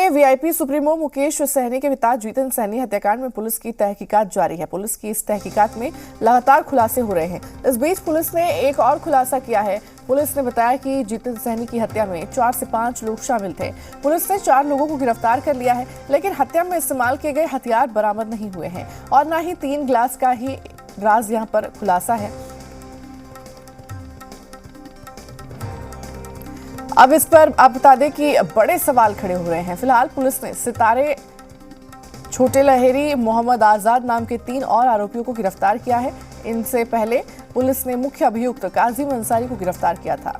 में VIP supremo Mukesh Sahni के पिता जीतन सहनी हत्याकांड में पुलिस की तहकीकात जारी है। पुलिस की इस तहकीकात में लगातार खुलासे हो रहे हैं। इस बीच पुलिस ने एक और खुलासा किया है। पुलिस ने बताया कि जीतन सहनी की हत्या में 4 से 5 लोग शामिल थे। पुलिस ने 4 लोगों को गिरफ्तार कर लिया है, लेकिन हत्या में इस्तेमाल किए गए हथियार बरामद नहीं हुए हैं और न ही 3 ग्लास का ही राज यहां पर खुलासा है। अब इस पर आप बता दें कि बड़े सवाल खड़े हो रहे हैं। फिलहाल पुलिस ने सितारे, छोटे लहेरी, मोहम्मद आजाद नाम के 3 और आरोपियों को गिरफ्तार किया है। इनसे पहले पुलिस ने मुख्य अभियुक्त काजिम अंसारी को गिरफ्तार किया था।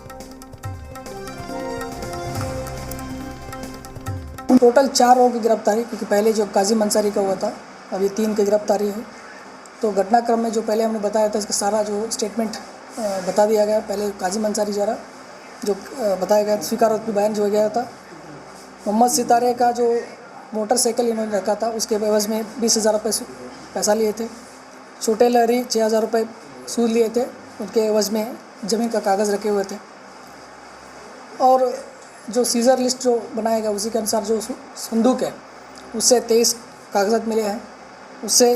टोटल 4 लोगों की गिरफ्तारी, क्योंकि पहले जो काजिम अंसारी का हुआ था, अभी 3 की गिरफ्तारी है। तो घटनाक्रम में जो पहले हमने बताया था, इसका सारा जो स्टेटमेंट बता दिया गया। पहले काजिम अंसारी द्वारा जो बताया गया, स्वीकारोक्ति बयान जो गया था। मोहम्मद सितारे का जो मोटरसाइकिल इन्होंने रखा था, उसके एवज में 20,000 रुपये पैसा लिए थे। छोटे लहरी 6,000 रुपये सूद लिए थे, उनके एवज में ज़मीन का कागज़ रखे हुए थे। और जो सीजर लिस्ट जो बनाया गया, उसी के अनुसार जो संदूक है, उससे 23 कागजात मिले हैं। उससे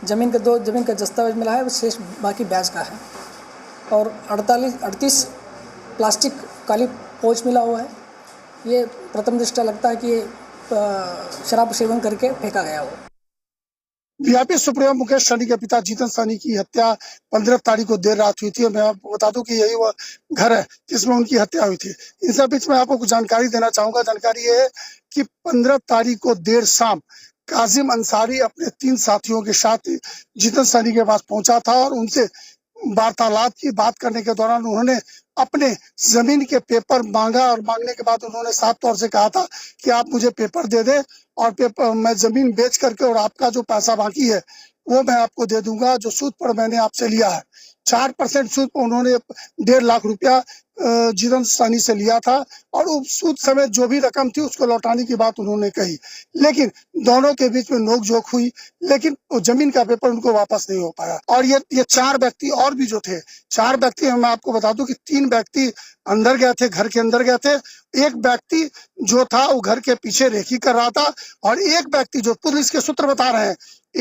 ज़मीन का दस्तावेज मिला है, शेष बाकी ब्याज का है। और 38 प्लास्टिक काली पोच मिला हुआ है। ये प्रथम दृष्टया लगता है कि शराब सेवन करके फेंका गया हो। वीआईपी सुप्रीमो मुकेश सहनी के पिता जीतन सहनी की हत्या 15 तारीख को देर रात हुई थी। मैं आपको बता दूं कि यही वह घर है जिसमें उनकी हत्या हुई थी। इन सब बीच में आपको कुछ जानकारी देना चाहूंगा। जानकारी ये है कि 15 तारीख को देर शाम काजिम अंसारी अपने 3 साथियों के साथ जीतन सहनी के पास पहुंचा था और उनसे वार्तालाप की। बात करने के दौरान उन्होंने अपने जमीन के पेपर मांगा और मांगने के बाद उन्होंने साफ तौर से कहा था कि आप मुझे पेपर दे दें और पेपर मैं जमीन बेच करके और आपका जो पैसा बाकी है वो मैं आपको दे दूंगा, जो सूद पर मैंने आपसे लिया है। 4% सूद पर उन्होंने 1.5 लाख रुपया जीतन सहनी से लिया था और उस सूद समेत जो भी रकम थी उसको लौटाने की बात उन्होंने कही। लेकिन दोनों के बीच में नोकझोंक हुई, लेकिन वो जमीन का पेपर उनको वापस नहीं हो पाया। और ये 4 व्यक्ति और भी जो थे, 4 व्यक्ति, मैं आपको बता दूं कि 3 व्यक्ति अंदर गए थे, घर के अंदर गए थे। एक व्यक्ति जो था वो घर के पीछे रेकी कर रहा था और एक व्यक्ति, जो पुलिस के सूत्र बता रहे हैं,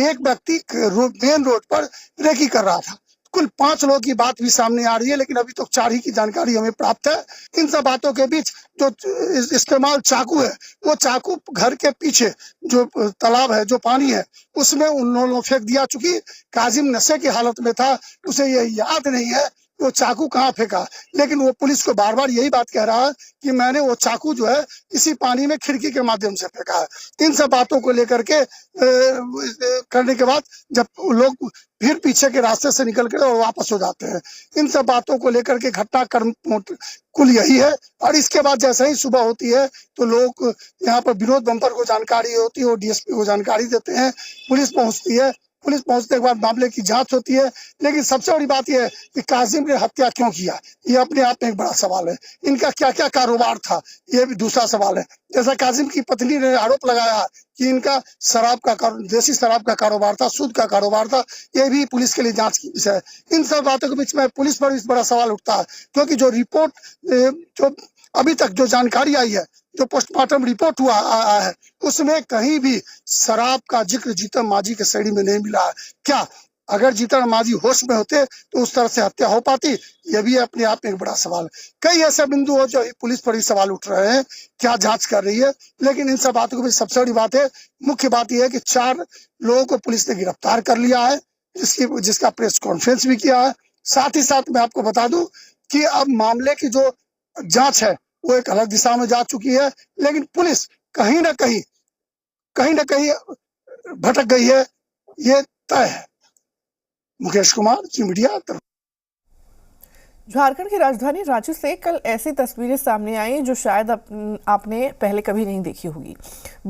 एक व्यक्ति मेन रोड पर रेकी कर रहा था। कुल 5 लोगों की बात भी सामने आ रही है, लेकिन अभी तक 4 ही की जानकारी हमें प्राप्त है। इन सब बातों के बीच जो इस्तेमाल चाकू है, वो चाकू घर के पीछे जो तालाब है, जो पानी है, उसमें उन लोगों ने फेंक दिया। चूंकि काजिम नशे की हालत में था, उसे ये याद नहीं है वो चाकू कहाँ फेंका, लेकिन वो पुलिस को बार बार यही बात कह रहा है कि मैंने वो चाकू जो है इसी पानी में खिड़की के माध्यम से फेंका है। इन सब बातों को लेकर के करने के बाद जब लोग फिर पीछे के रास्ते से निकल कर और वापस हो जाते हैं। इन सब बातों को लेकर के घटनाक्रम कुल यही है। और इसके बाद जैसे ही सुबह होती है तो लोग यहाँ पर विनोद बम्पर को जानकारी होती है, वो डीएसपी को जानकारी देते हैं, पुलिस पहुंचती है। पुलिस पहुंचने के बाद मामले की जांच होती है। लेकिन सबसे बड़ी बात यह है कि काजिम ने हत्या क्यों किया, ये अपने आप में एक बड़ा सवाल है। इनका क्या क्या कारोबार था, ये भी दूसरा सवाल है। जैसा काजिम की पत्नी ने आरोप लगाया कि इनका देसी शराब का कारोबार था, सूद का कारोबार था, ये भी पुलिस के लिए जांच की विषय है। इन सब बातों के बीच में पुलिस पर भी बड़ा सवाल उठता है, क्योंकि जो रिपोर्ट, जो अभी तक जो जानकारी आई है, जो पोस्टमार्टम रिपोर्ट हुआ आया है, उसमें कहीं भी शराब का जिक्र जीतन मांझी के श्रेणी में नहीं मिला है। क्या अगर जीतन मांझी होश में होते तो उस तरह से हत्या हो पाती? यह भी अपने आप में एक बड़ा सवाल है। कई ऐसे बिंदु हो जो पुलिस पर भी सवाल उठ रहे हैं, क्या जांच कर रही है। लेकिन इन सब बातों के बीच सबसे बड़ी बात है, मुख्य बात यह है कि 4 लोगों को पुलिस ने गिरफ्तार कर लिया है, जिसका प्रेस कॉन्फ्रेंस भी किया है। साथ ही साथ मैं आपको बता दूं कि अब मामले की जो जांच है वो एक अलग दिशा में जा चुकी है, लेकिन पुलिस कहीं ना कहीं भटक गई है, ये तय है। मुकेश कुमार, जी मीडिया। झारखंड की राजधानी रांची से कल ऐसी तस्वीरें सामने आई जो शायद आपने पहले कभी नहीं देखी होगी।